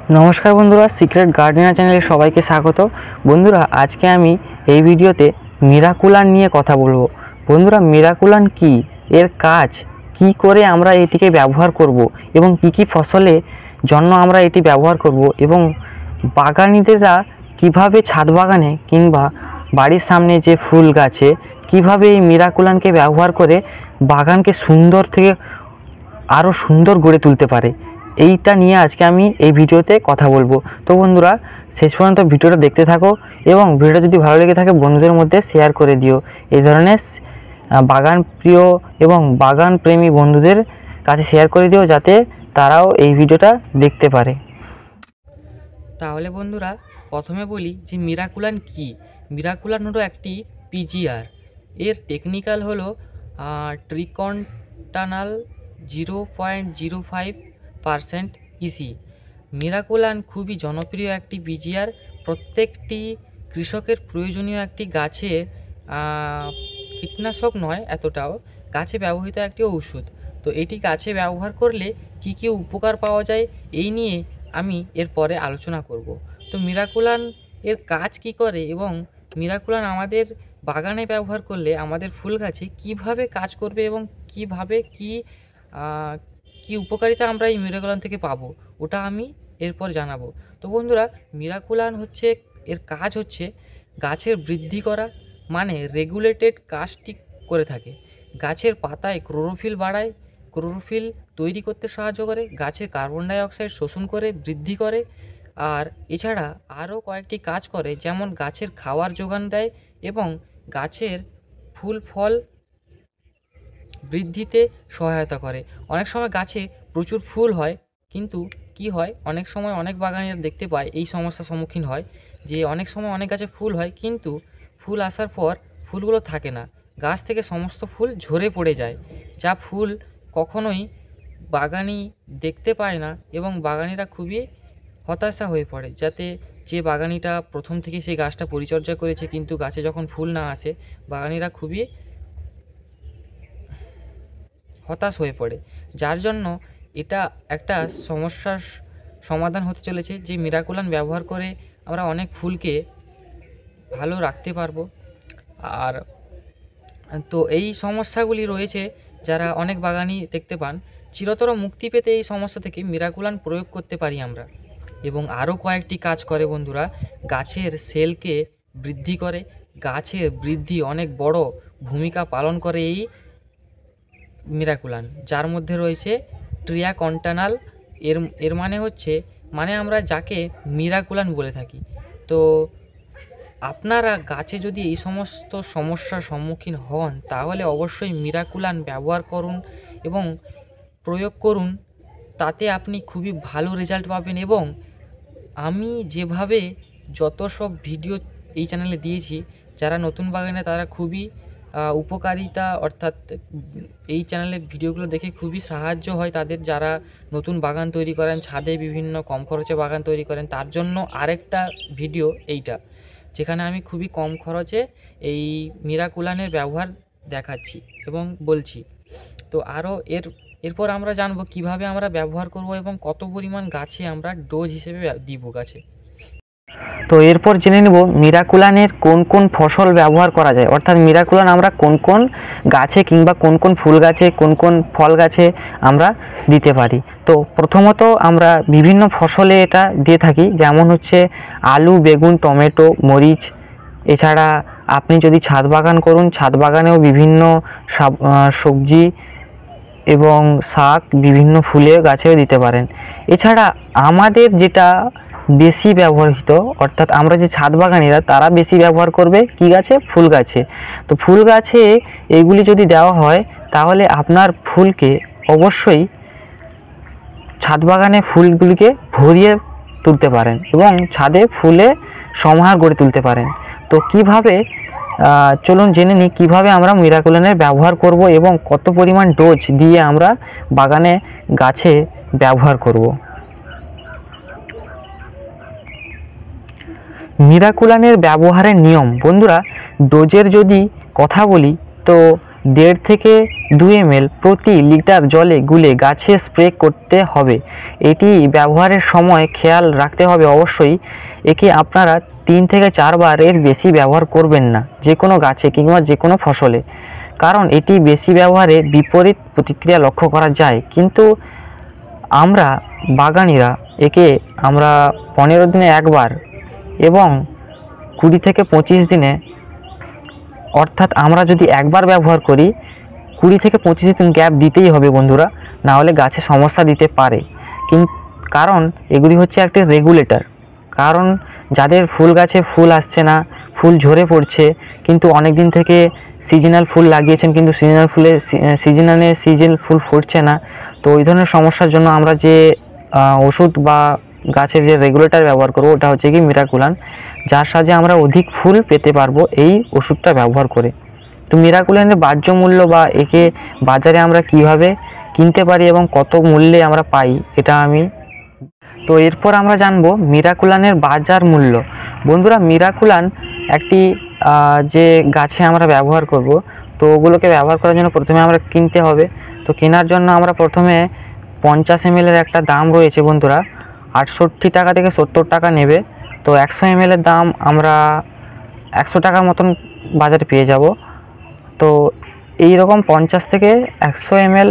नमस्कार बंधुरा सिक्रेट गार्डেनार चैनले सबाइके स्वागत। बंधुरा आज के आमी এই ভিডিওতে মিরাকুলান নিয়ে কথা বলবো। বন্ধুরা মিরাকুলান কি, এর কাজ কি করে আমরা এটিকে ব্যবহার করব এবং কি কি ফসলের জন্য আমরা এটি ব্যবহার করব এবং বাগানীদেরা কিভাবে ছাদ বাগানে কিংবা বাড়ির সামনে যে ফুল গাছে কিভাবে এই মিরাকুলানকে ব্যবহার করে বাগানকে সুন্দর থেকে আরও সুন্দর গড়ে তুলতে পারে, এইটা নিয়ে আজকে আমি এই ভিডিওতে কথা বলবো। তো বন্ধুরা শেষ পর্যন্ত ভিডিওটা দেখতে থাকো এবং ভিডিওটা যদি ভালো লেগে থাকে বন্ধুদের মধ্যে শেয়ার করে দিও। এই ধরনের বাগান প্রিয় এবং বাগান প্রেমী বন্ধুদের কাছে শেয়ার করে দিও যাতে তারাও এই ভিডিওটা দেখতে পারে। তাহলে বন্ধুরা প্রথমে বলি যে মিরাকুলান কি। মিরাকুলান হলো একটি পিজিআর, এর টেকনিক্যাল হলো ট্রিকন্টানাল 0.05% ইসি। মিরাকুলান খুবই জনপ্রিয় একটি পিজিআর, প্রত্যেকটি কৃষকের প্রয়োজনীয় একটি গাছে কীটনাশক নয় এতটাও, গাছে ব্যবহৃত একটি ঔষধ। তো এটি গাছে ব্যবহার করলে কি কি উপকার পাওয়া যায় এই নিয়ে আমি এরপরে আলোচনা করব। তো মিরাকুলান এর কাজ কি করে এবং মিরাকুলান আমাদের বাগানে ব্যবহার করলে আমাদের ফুল গাছে কিভাবে কাজ করবে এবং কিভাবে কি উপকারিতা আমরা এই মিরাকুলান থেকে পাবো ওটা আমি এরপর জানাবো। তো বন্ধুরা মিরাকুলান হচ্ছে, এর কাজ হচ্ছে গাছের বৃদ্ধি করা, মানে রেগুলেটেড কাজটি করে থাকে। গাছের পাতায় ক্লোরোফিল বাড়ায়, ক্লোরোফিল তৈরি করতে সাহায্য করে, গাছের কার্বন ডাই অক্সাইড শোষণ করে বৃদ্ধি করে, আর এছাড়া আরও কয়েকটি কাজ করে, যেমন গাছের খাওয়ার যোগান দেয় এবং গাছের ফুল ফল বৃদ্ধিতে সহায়তা করে। অনেক সময় গাছে প্রচুর ফুল হয়, কিন্তু কি হয় অনেক সময় অনেক বাগানীরা দেখতে পায় এই সমস্যার সম্মুখীন হয় যে অনেক সময় অনেক গাছে ফুল হয় কিন্তু ফুল আসার পর ফুলগুলো থাকে না, গাছ থেকে সমস্ত ফুল ঝরে পড়ে যায়, যা ফুল কখনোই বাগানি দেখতে পায় না এবং বাগানিরা খুবই হতাশা হয়ে পড়ে। যাতে যে বাগানিটা প্রথম থেকে সেই গাছটা পরিচর্যা করেছে কিন্তু গাছে যখন ফুল না আসে বাগানিরা খুবই হতাশ হয়ে পড়ে, যার জন্য এটা একটা সমস্যার সমাধান হতে চলেছে যে মিরাকুলান ব্যবহার করে আমরা অনেক ফুলকে ভালো রাখতে পারবো। আর তো এই সমস্যাগুলি রয়েছে যারা অনেক বাগানি দেখতে পান, চিরতর মুক্তি পেতে এই সমস্যা থেকে মিরাকুলান প্রয়োগ করতে পারি আমরা। এবং আরও কয়েকটি কাজ করে বন্ধুরা, গাছের সেলকে বৃদ্ধি করে, গাছের বৃদ্ধি অনেক বড় ভূমিকা পালন করে এই মিরাকুলান, যার মধ্যে রয়েছে ট্রিকন্টানাল। এর মানে হচ্ছে, মানে আমরা যাকে মিরাকুলান বলে থাকি। তো আপনারা গাছে যদি এই সমস্ত সমস্যার সম্মুখীন হন তাহলে অবশ্যই মিরাকুলান ব্যবহার করুন এবং প্রয়োগ করুন, তাতে আপনি খুবই ভালো রেজাল্ট পাবেন। এবং আমি যেভাবে যত সব ভিডিও এই চ্যানেলে দিয়েছি, যারা নতুন বাগানে তারা খুবই উপকারিতা, অর্থাৎ এই চ্যানেলের ভিডিওগুলো দেখে খুবই সাহায্য হয় তাদের, যারা নতুন বাগান তৈরি করেন, ছাদে বিভিন্ন কম খরচে বাগান তৈরি করেন, তার জন্য আরেকটা ভিডিও এইটা, যেখানে আমি খুবই কম খরচে এই মিরাকুলানের ব্যবহার দেখাচ্ছি এবং বলছি। তো আরও এরপর আমরা জানবো কিভাবে আমরা ব্যবহার করব এবং কত পরিমাণ গাছে আমরা ডোজ হিসেবে দিব গাছে। তো এরপর জেনে নেব মিরাকুলানের কোন কোন ফসল ব্যবহার করা যায়, অর্থাৎ মিরাকুলান আমরা কোন কোন গাছে কিংবা কোন কোন ফুল গাছে কোন কোন ফল গাছে আমরা দিতে পারি। তো প্রথমত আমরা বিভিন্ন ফসলে এটা দিয়ে থাকি, যেমন হচ্ছে আলু, বেগুন, টমেটো, মরিচ। এছাড়া আপনি যদি ছাদ বাগান করুন, ছাদ বাগানেও বিভিন্ন সবজি এবং শাক বিভিন্ন ফুলের গাছেও দিতে পারেন। এছাড়া আমাদের যেটা বেশি ব্যবহৃত, অর্থাৎ আমরা যে ছাদ বাগানিরা তারা বেশি ব্যবহার করবে কি গাছে, ফুল গাছে। তো ফুল গাছে এইগুলি যদি দেওয়া হয় তাহলে আপনার ফুলকে অবশ্যই ছাদ বাগানে ফুলগুলিকে ভরিয়ে তুলতে পারেন এবং ছাদে ফুলে সমাহার গড়ে তুলতে পারেন। তো কিভাবে, চলুন জেনে নিই কীভাবে আমরা মিরাকুলানের ব্যবহার করব এবং কত পরিমাণ ডোজ দিয়ে আমরা বাগানে গাছে ব্যবহার করব। মিরাকুলানের ব্যবহারের নিয়ম। বন্ধুরা ডোজের যদি কথা বলি তো 1.5 থেকে 2 ml প্রতি লিটার জলে গুলে গাছে স্প্রে করতে হবে। এটি ব্যবহারের সময় খেয়াল রাখতে হবে অবশ্যই, একে আপনারা 3 থেকে 4 বার এর বেশি ব্যবহার করবেন না যে কোনো গাছে কিংবা যে কোনো ফসলে, কারণ এটি বেশি ব্যবহারে বিপরীত প্রতিক্রিয়া লক্ষ্য করা যায়। কিন্তু আমরা বাগানিরা একে আমরা 15 দিনে একবার এবং 20 থেকে 25 দিনে, অর্থাৎ আমরা যদি একবার ব্যবহার করি 20 থেকে 25 দিন গ্যাপ দিতেই হবে বন্ধুরা, না হলে গাছে সমস্যা দিতে পারে। কারণ এগুলি হচ্ছে একটি রেগুলেটর। কারণ যাদের ফুল গাছে ফুল আসছে না, ফুল ঝরে পড়ছে, কিন্তু অনেক দিন থেকে সিজনাল ফুল লাগিয়েছেন কিন্তু সিজন ফুল ফুটছে না, তো ওই ধরনের সমস্যার জন্য আমরা যে ওষুধ বা গাছের যে রেগুলেটর ব্যবহার করব ওটা হচ্ছে কি মিরাকুলান, যার সাহায্যে আমরা অধিক ফুল পেতে পারবো এই ওষুধটা ব্যবহার করে। তো মিরাকুলানের বাহ্য মূল্য বা একে বাজারে আমরা কিভাবে কিনতে পারি এবং কত মূল্যে আমরা পাই এটা তো এরপর আমরা জানবো মিরাকুলানের বাজার মূল্য। বন্ধুরা, মিরাকুলান একটি যে গাছে আমরা ব্যবহার করব, তো ওগুলোকে ব্যবহার করার জন্য প্রথমে আমরা কিনতে হবে। তো কেনার জন্য আমরা প্রথমে 50 ml এর একটা দাম রয়েছে বন্ধুরা, 68 টাকা থেকে 70 টাকা নেবে। তো 100 ml এর দাম আমরা 100 টাকার মতন বাজারে পেয়ে যাব। তো এই রকম 50 থেকে 100 ml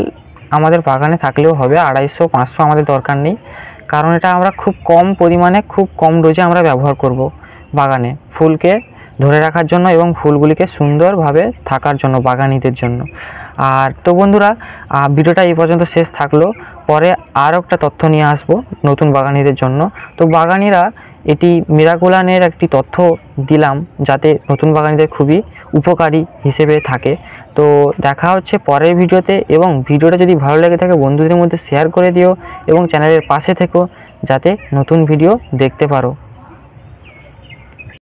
আমাদের বাগানে থাকলেও হবে, 250-500 আমাদের দরকার নেই, কারণ এটা আমরা খুব কম পরিমাণে খুব কম ডোজে আমরা ব্যবহার করব বাগানে ফুলকে ধরে রাখার জন্য এবং ফুলগুলিকে সুন্দরভাবে থাকার জন্য বাগানিদের জন্য। আর তো বন্ধুরা, ভিডিওটা এই পর্যন্ত শেষ থাকলো, পরে আরও একটা তথ্য নিয়ে আসবো নতুন বাগানিদের জন্য। তো বাগানিরা এটি মিরাকুলানের একটি তথ্য দিলাম যাতে নতুন বাগানিদের খুবই উপকারী হিসেবে থাকে। তো দেখা হচ্ছে পরের ভিডিওতে, এবং ভিডিওটা যদি ভালো লেগে থাকে বন্ধুদের মধ্যে শেয়ার করে দিও এবং চ্যানেলের পাশে থেকো যাতে নতুন ভিডিও দেখতে পারো।